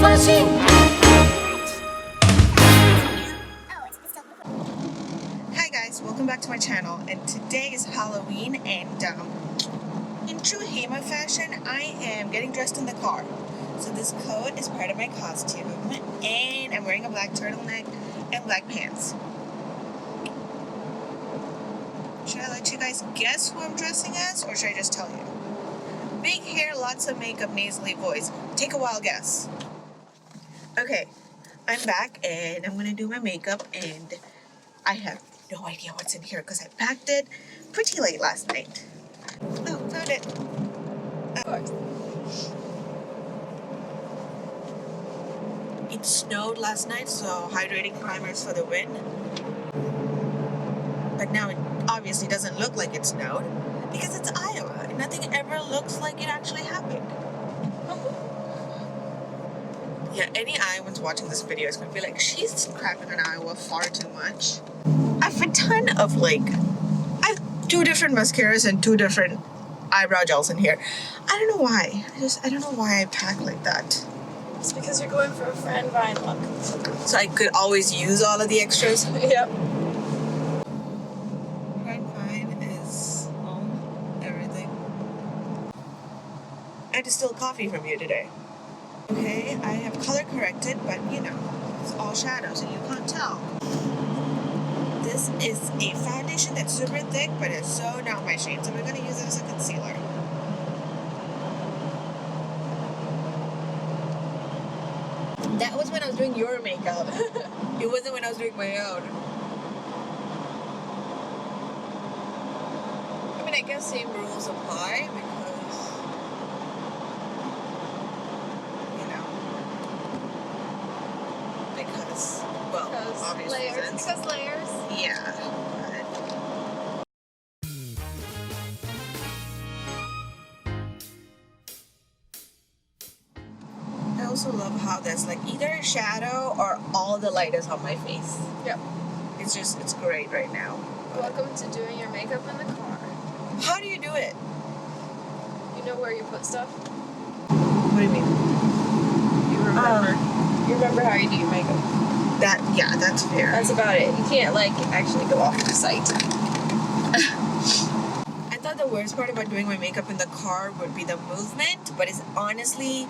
Hi guys, welcome back to my channel, and today is Halloween, and in true Hema fashion, I am getting dressed in the car. So this coat is part of my costume, and I'm wearing a black turtleneck and black pants. Should I let you guys guess who I'm dressing as, or should I just tell you? Big hair, lots of makeup, nasally voice. Take a wild guess. Okay, I'm back, and I'm gonna do my makeup, and I have no idea what's in here because I packed it pretty late last night. Oh, found it. It snowed last night, so hydrating primers for the win. But now it obviously doesn't look like it snowed because it's Iowa. Nothing ever looks like it actually happened. Yeah, any Iowans watching this video is going to be like, she's crapping on Iowa far too much. I have a ton of I have 2 different mascaras and 2 different eyebrow gels in here. I don't know why. I don't know why I pack like that. It's because you're going for a Fran Vine look. So I could always use all of the extras? Yep. Fran Vine is everything. I distilled coffee from you today. Okay, I have color corrected, but you know, it's all shadows and you can't tell. This is a foundation that's super thick, but it's so not my shade, so we're going to use it as a concealer. That was when I was doing your makeup. It wasn't when I was doing my own. I mean, I guess same rules apply because, you know, well, obvious layers. reasons. Because layers. Yeah. I also love how there's either a shadow or all the light is on my face. Yep. It's great right now. Welcome to doing your makeup in the car. How do you do it? You know where you put stuff? What do you mean? You remember. You remember how you do your makeup. Yeah, that's fair. That's about it. You can't actually go off the site. I thought the worst part about doing my makeup in the car would be the movement, but it's honestly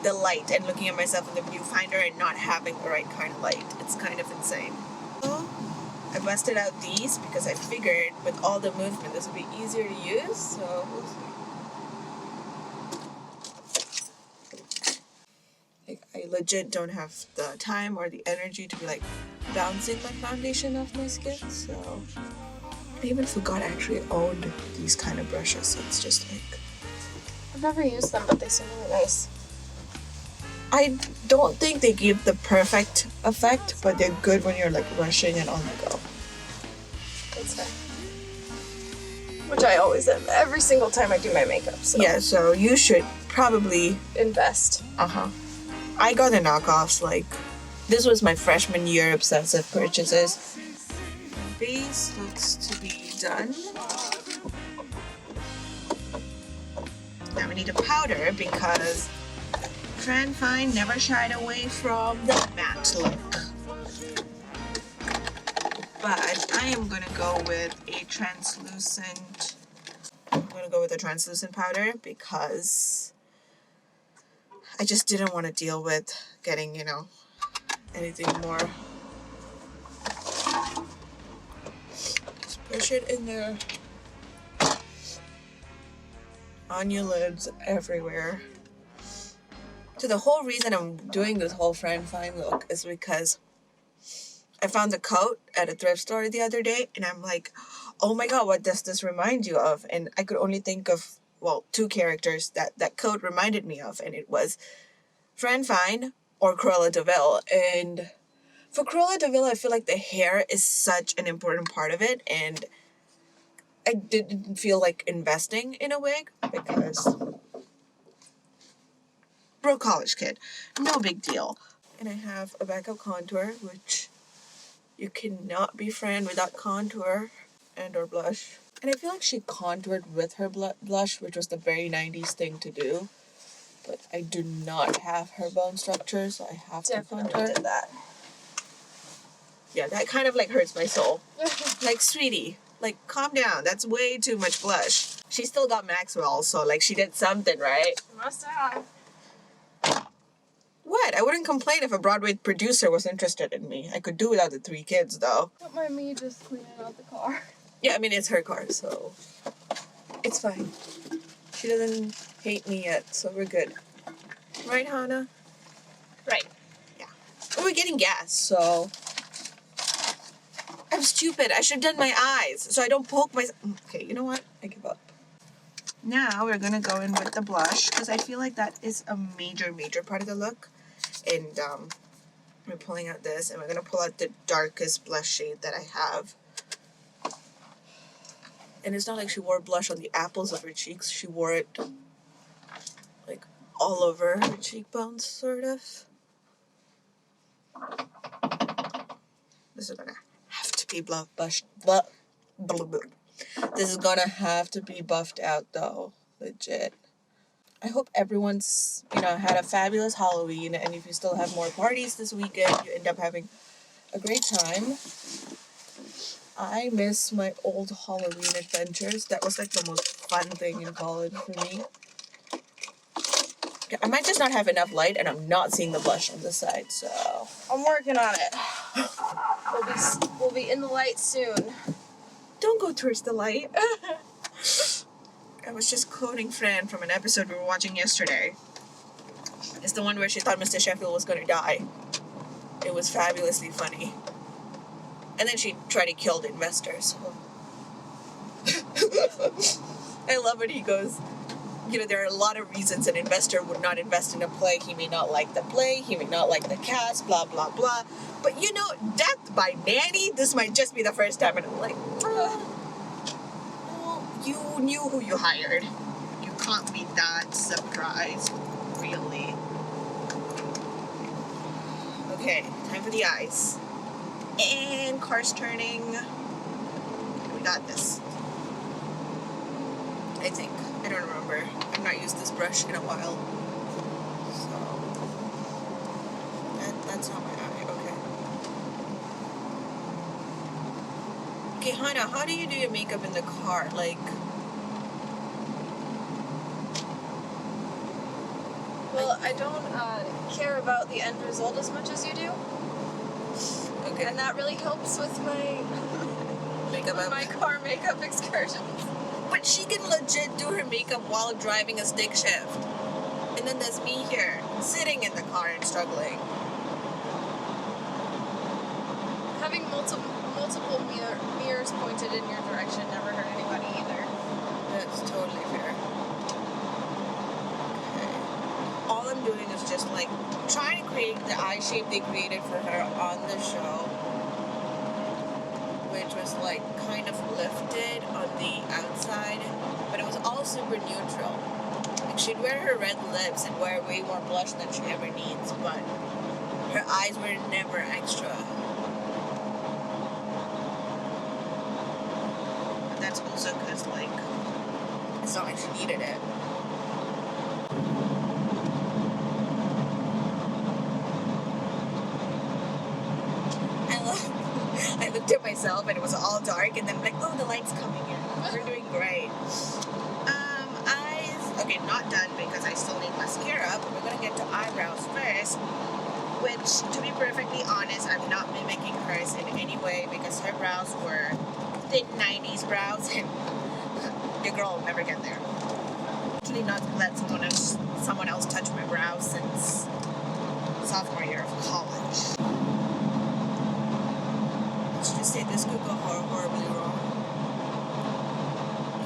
the light and looking at myself in the viewfinder and not having the right kind of light. It's kind of insane. So I busted out these because I figured with all the movement this would be easier to use, so we'll see. I legit don't have the time or the energy to be bouncing my foundation off my skin, so I even forgot I actually owned these kind of brushes, so it's just I've never used them, but they seem really nice. I don't think they give the perfect effect, but they're good when you're rushing and on the go. That's fair. Which I always am every single time I do my makeup, so. Yeah, so you should probably invest. I got the knockoffs, this was my freshman year obsessive purchases. Base looks to be done. Now we need a powder because Fran Fine never shied away from the matte look. But I am gonna go with a translucent. I'm gonna go with a translucent powder because I just didn't want to deal with getting, anything more. Just push it in there. On your lids, everywhere. So the whole reason I'm doing this whole Fran Fine look is because I found the coat at a thrift store the other day, and I'm like, oh my god, what does this remind you of? And I could only think of, 2 characters that coat reminded me of, and it was Fran Fine or Cruella de Vil. And for Cruella de Vil, I feel like the hair is such an important part of it, and I didn't feel like investing in a wig because broke college kid, no big deal. And I have a backup contour, which you cannot be Fran without contour and or blush. And I feel like she contoured with her blush, which was the very 90s thing to do. but I do not have her bone structure, so I have to fund Definitely her. did that. Yeah, that kind of like hurts my soul. Like, sweetie, like, calm down. That's way too much blush. She still got Maxwell, so like she did something, right? Must have. What? I wouldn't complain if a Broadway producer was interested in me. I could do without the 3 kids, though. Don't mind me just cleaning out the car. Yeah, I mean, it's her car, so it's fine. She doesn't hate me yet, so we're good. Right, Hannah? Right. Yeah. Oh, we're getting gas, so... I'm stupid. I should have done my eyes, so I don't poke my... Okay, you know what? I give up. Now we're gonna go in with the blush, because I feel like that is a major, major part of the look. And, we're pulling out this, and we're gonna pull out the darkest blush shade that I have. And it's not like she wore blush on the apples of her cheeks. She wore it, like, all over her cheekbones, sort of. This is gonna have to be This is gonna have to be buffed out, though. Legit. I hope everyone's, had a fabulous Halloween, and if you still have more parties this weekend, you end up having a great time. I miss my old Halloween adventures. That was like the most fun thing in college for me. I might just not have enough light, and I'm not seeing the blush on this side, so... I'm working on it. We'll be in the light soon. Don't go towards the light. I was just quoting Fran from an episode we were watching yesterday. It's the one where she thought Mr. Sheffield was going to die. It was fabulously funny. And then she tried to kill the investors. I love when he goes, there are a lot of reasons an investor would not invest in a play. He may not like the play, he may not like the cast, blah, blah, blah. But Death by Nanny, this might just be the first time. And I'm like, well, you knew who you hired. You can't be that surprised, really. Okay, time for the eyes. And car's turning. We got this. I think. I don't remember. I've not used this brush in a while. So, that's not my eye. Okay. Okay, Hannah, how do you do your makeup in the car? Like... Well, I don't care about the end result as much as you do. Okay. And that really helps with my car makeup excursions. But she can legit do her makeup while driving a stick shift. And then there's me here, sitting in the car and struggling. Having multiple mirrors pointed in your direction never hurt anybody either. That's totally fair. Okay. All I'm doing is just like trying to create the eye shape they created for her on the show, which was like kind of lifted on the outside, but it was all super neutral. Like she'd wear her red lips and wear way more blush than she ever needs, but her eyes were never extra. But that's also because like it's not like she needed it. I looked at myself and it was all dark, and then I'm like, oh, the light's coming in. We're doing great. Eyes. Okay, not done because I still need mascara, but we're gonna get to eyebrows first. Which, to be perfectly honest, I'm not mimicking hers in any way because her brows were thin 90s brows, and your girl will never get there. Actually, not let someone else touch my brows since sophomore year of college. Let's just say this could go horribly wrong.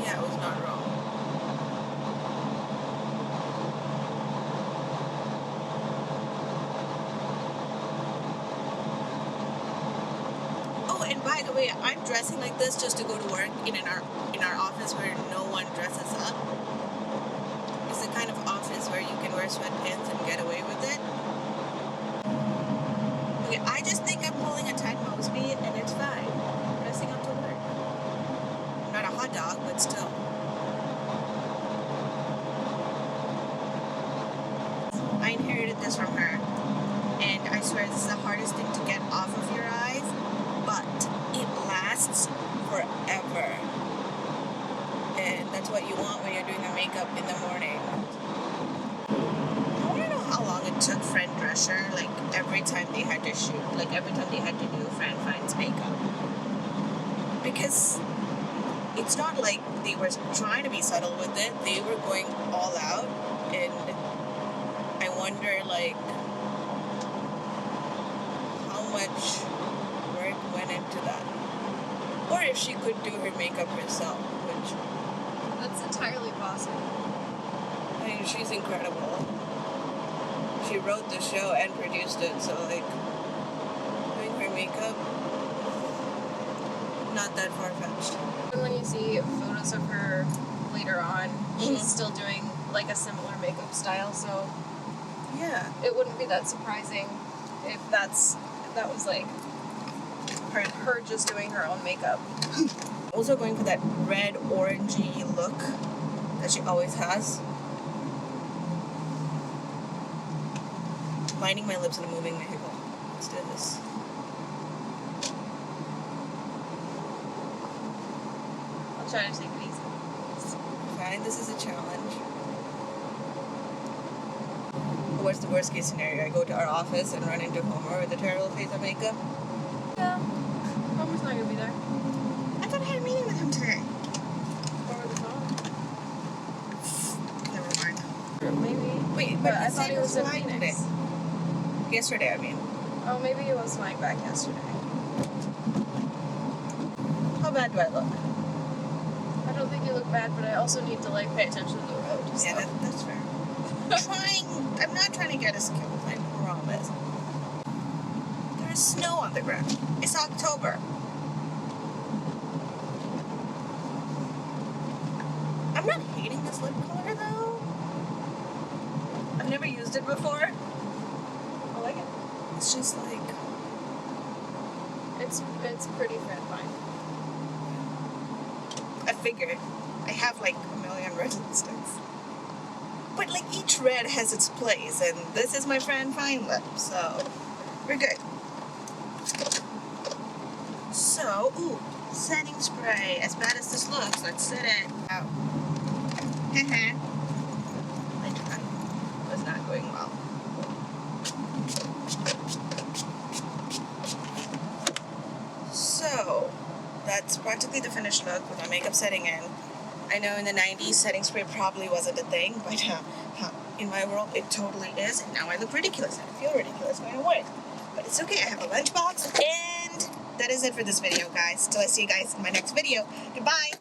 Yeah, it was not wrong. Oh, and by the way, I'm dressing like this just to go to work in our office where no one dresses up. It's the kind of office where you can wear sweatpants and get away with it. Okay, I just think I'm pulling a Ted Mosby, and it's fine. I'm dressing up to work. I'm not a hot dog, but still. from her. And I swear this is the hardest thing to get off of your eyes, but it lasts forever. And that's what you want when you're doing your makeup in the morning. I want to know how long it took Fran Drescher, like every time they had to shoot, like every time they had to do Fran Fine's makeup. Because it's not like they were trying to be subtle with it, they were going all out, and I wonder, like, how much work went into that. Or if she could do her makeup herself, which... That's entirely possible. I mean, she's incredible. She wrote the show and produced it, so, like, doing her makeup, not that far-fetched. When you see photos of her later on, she's still doing, like, a similar makeup style, so... Yeah. It wouldn't be that surprising if that was, like, her just doing her own makeup. Also going for that red orangey look that she always has. Lining my lips in a moving vehicle. Let's do this. I'll try to take it easy. Fine, this is a challenge. What's the worst case scenario? I go to our office and run into Homer with a terrible face of makeup? Yeah. Homer's not gonna be there. I thought I had a meeting with him today. Over the phone. Never mind. Maybe. Wait, but but I thought he was in flying Phoenix. today. Yesterday, I mean. Oh, maybe he was flying back yesterday. How bad do I look? I don't think you look bad, but I also need to, like, pay attention to the road. So. Yeah, that's fair. I'm not trying to get us killed, I promise. There is snow on the ground. It's October. I'm not hating this lip color though. I've never used it before. I like it. It's just like... It's pretty Fran Fine. I figured. I have like a million resin sticks. But like each red has its place, and this is my Fran Fine lip, so we're good. So, ooh, setting spray. As bad as this looks, let's set it out. My turn was not going well. So, that's practically the finished look with my makeup setting in. I know in the 90s setting spray probably wasn't a thing, but in my world it totally is, and now I look ridiculous. I feel ridiculous going to work. But it's okay, I have a lunchbox, and that is it for this video, guys. Till I see you guys in my next video. Goodbye!